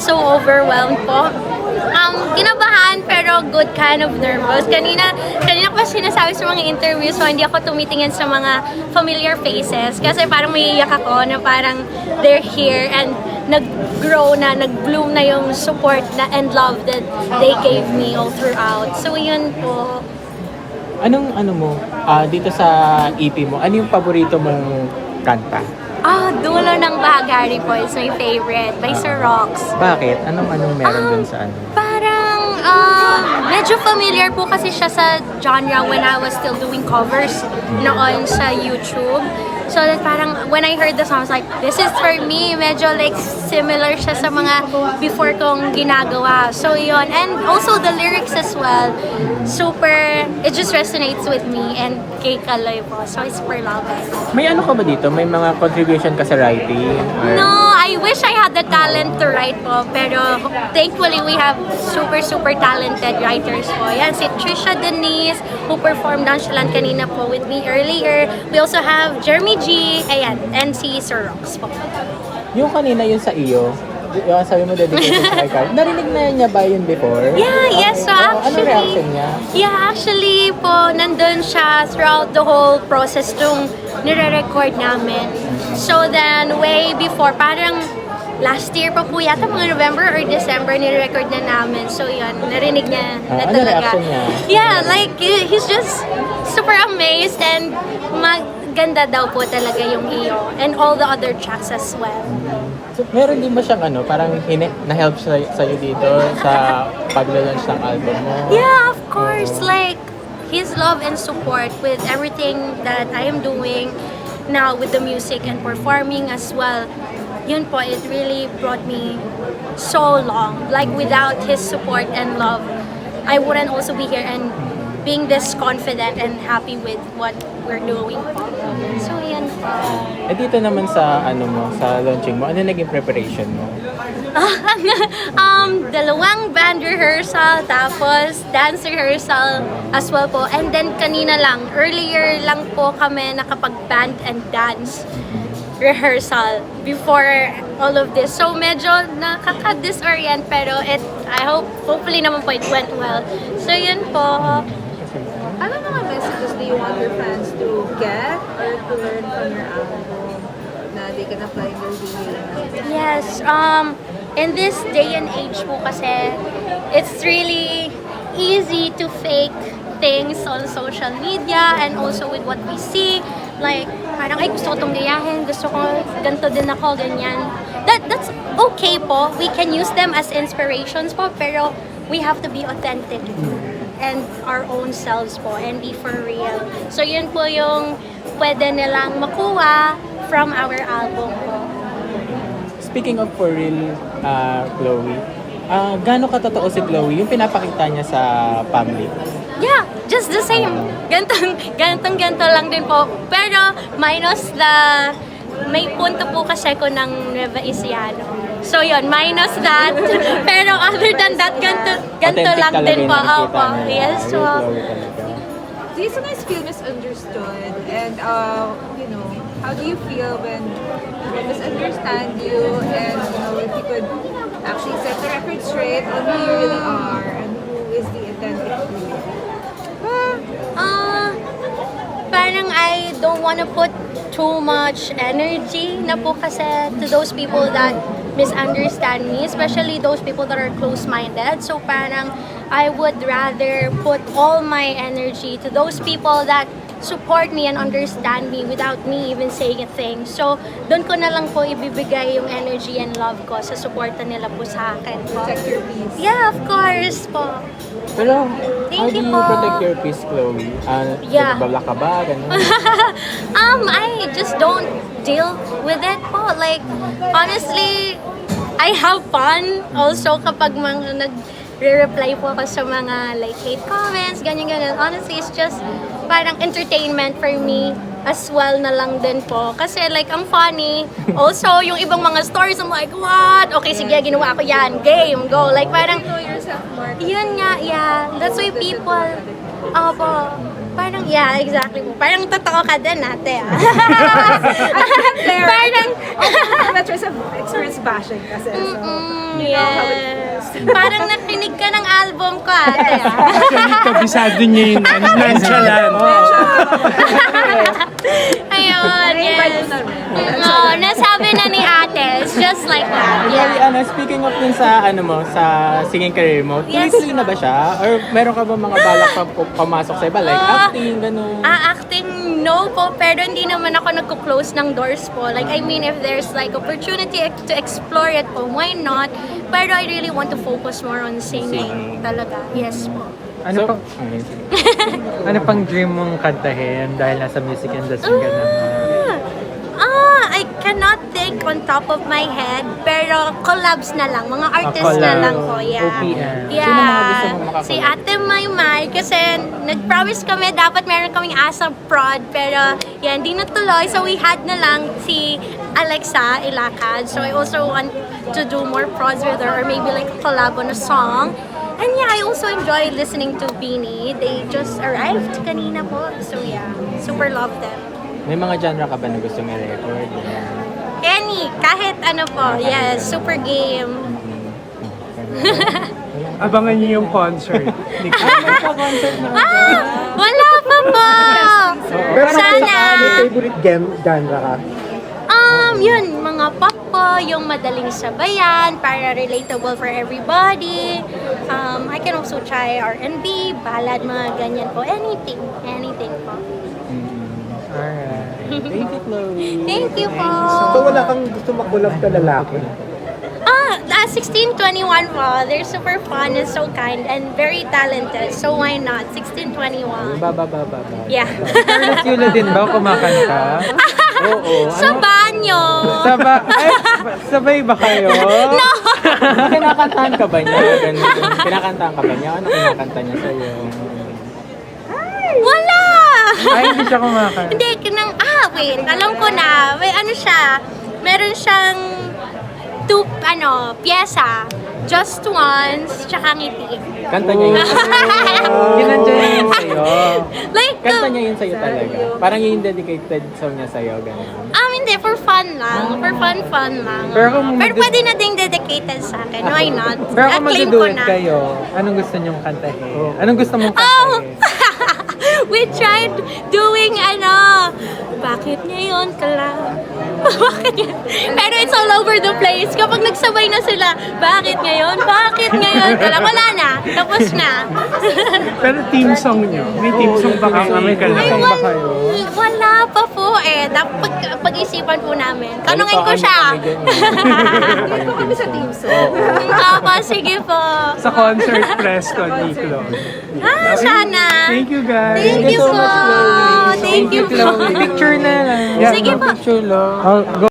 so overwhelmed po. Kinabahan pero good kind of nervous. Kanina pa sinasabi sa mga interviews so hindi ako tumitingin sa mga familiar faces kasi parang may iyak ako na parang they're here and nag-grow na, nag-bloom na yung support na and love that they gave me all throughout. So yun po. Anong mo, dito sa EP mo, ano yung paborito mong kanta? Dulo ng Bahagari po is my favorite by Sir Rox. Bakit? Anong meron dun sa ano? Parang medyo familiar po kasi siya sa genre when I was still doing covers noon sa YouTube. So that parang when I heard the song, I was like, this is for me. Medyo like similar siya sa mga before kong ginagawa. So yun. And also the lyrics as well. Super, it just resonates with me and kay Kaloy po. So I super love it. May ano ka ba dito? May mga contribution ka sa writing? Or... No, I wish I had the talent to write po. Pero thankfully, we have super talented writers po. Yan, si Trisha Denise, who performed Nonchalant kanina po with me earlier. We also have Jeremy G, ayan, and si Sir Rox po. Yung kanina yun sa iyo, yung sabi mo dedication sa kay Carl, narinig na niya ba yun before? Yeah, yes, so Ano actually, reaction niya? yeah, actually po, nandun siya throughout the whole process nung nire-record namin. So then, way before, parang last year pa po yata, mga November or December, nire-record na namin. So yun, narinig niya na Ano talaga. reaction niya? Yeah, like, he's just super amazed and maganda daw po talaga yung iyo and all the other tracks as well. So, meron din ba siyang parang na-help sa'yo dito sa pag-launch ng album mo? Yeah, of course. Like, his love and support with everything that I am doing now with the music and performing as well. Yun po, it really brought me so long. Like, without his support and love, I wouldn't also be here and being this confident and happy with what we're doing po. So, yan po. Dito naman sa sa launching mo, ano naging preparation mo? Dalawang band rehearsal, tapos dance rehearsal as well po. And then kanina lang, earlier lang po kami nakapag-band and dance rehearsal before all of this. So medyo nakaka-disorient pero hopefully naman po it went well. So yun po. Ano mga messages do you want your fans to get or to learn from your album na they can apply in their daily life? Yes, in this day and age po kasi, it's really easy to fake things on social media and also with what we see. Like, parang, gusto ko itong gayahin, gusto ko, ganito din ako, ganyan. That's okay po. We can use them as inspirations po, pero we have to be authentic and our own selves po and be for real. So, yun po yung pwede nilang makuha from our album po. Speaking of for real, Chloe, gaano katotoo si Chloe yung pinapakita niya sa public? Yeah, just the same. Ganto lang din po. Pero minus may punto po kasi ko ng Nueva Ecija. So yun, minus that. Pero other than that, ganto lang din po. Opo. Yes, so. Do you sometimes feel misunderstood? And, how do you feel when people misunderstand you? And, if you could actually set the record straight on who you really are and who is the authentic you? Parang I don't want to put too much energy na po kasi to those people that misunderstand me, especially those people that are close-minded. So parang I would rather put all my energy to those people that support me and understand me without me even saying a thing. So, doon ko na lang po ibibigay yung energy and love ko sa suporta nila po sa akin po. Protect your peace. Yeah, of course po. Pero, how Thank do you you po. protect your peace, Chloe? Yeah. Nagbabla ka ba? Ganun? I just don't deal with it po. Like, honestly, I have fun also kapag mga nag-reply po ako sa mga like hate comments, ganyan. Honestly, it's just parang entertainment for me as well na lang din po. Kasi like, ang funny. Also, yung ibang mga stories, I'm like, what? Okay, sige, ginawa ko yan. Game, go. Like, parang, You know yourself more. yun nga, yeah. That's why people, opo, Parang, yeah, exactly po. Parang totoo ka din, ate. There. Parang, That's just experience bashing kasi. So, yes. Parang nakinig ka ng album ko, ate. Kabisado niya yun. Nonchalant. Ayun, invite yes. mo na rin. Oo, nasabi na ni ate. It's just like that. Well, Yeah. speaking of dun sa sa singing career mo, Yes. tuloy-tuloy na ba siya? Or meron ka ba mga balak pa pumasok sa iba? Like acting, gano'n? Acting, no po, pero hindi naman ako nagko-close ng doors po. Like, I mean, if there's like opportunity to explore it po, why not? Pero I really want to focus more on singing. Talaga, yes po. Ano pang, ano pang dream mong kantahin dahil nasa music industry ka na? I cannot think on top of my head, pero collabs na lang, mga artists na collab. lang po, yeah. OPM. Yeah. Sino mga gusto mong makakollab? Si Ate Maymay, kasi nag-promise kami dapat meron kaming ASAP prod, pero yan, hindi natuloy, so we had na lang si Alexa Ilacad. So I also want to do more prods with her, or maybe like a collab on a song. And yeah, I also enjoy listening to Beanie. They just arrived kanina po, so yeah, super love them. May mga genre ka ba na gusto may record? Any, kahit ano po, yes, super game. Abangan niyo yung concert. Wala pa po! Pero Sana! may favorite game genre ka? Yun, mga pop po, yung madaling sabayan, para relatable for everybody. I can also try R&B, ballad, mga ganyan po. Anything po. Alright. Thank you, Chloe. Thank you po! So wala kang gusto makulab ka lalaki? 1621 po. They're super fun and so kind and very talented. So why not? 1621. Baba. Yeah. Carlos Yula din ba kumakanta? Oo. Sa banyo! Sabay ba kayo? Kinakantahan ka ba niya? Ganun. Kinakantahan ka ba niya? Ano kinakanta niya sa'yo? Wala! Ay, hindi siya kumakanta. Hindi, wait, alam ko na. Wait, ano siya? Meron siyang pyesa. Just Once, tsaka Ngiti. Kanta niya yun. Ginandyan niya yun sa'yo. Like, Kanta niya yun sa'yo talaga. Parang yung dedicated song niya sa'yo. Ganun. hindi, for fun lang. For fun lang. Pero kung Pero pwede na ding dedicated sa akin. Why not? Pero kung Acclaim ko mag-duet na. kayo, anong gusto niyong kantahin? Anong gusto mong Oh! kantahin? We tried doing bakit ngayon ka lang? Bakit ngayon? Pero it's all over the place. Kapag nagsabay na sila, bakit ngayon? Bakit ngayon ka lang? Wala na. Tapos na. Pero team song niyo. May team song ba kayo? May Ay, song ba kayo? wala pa po eh. Dapat pag-isipan po namin. Tanungin ko siya. Invite mo kami sa team song. Opo, sige po. Sa concert press con ni Chloe. Sana. Thank you guys. Thank you so po. much, Chloe. Thank you po. Picture na lang. Sige po. Picture lang. Go.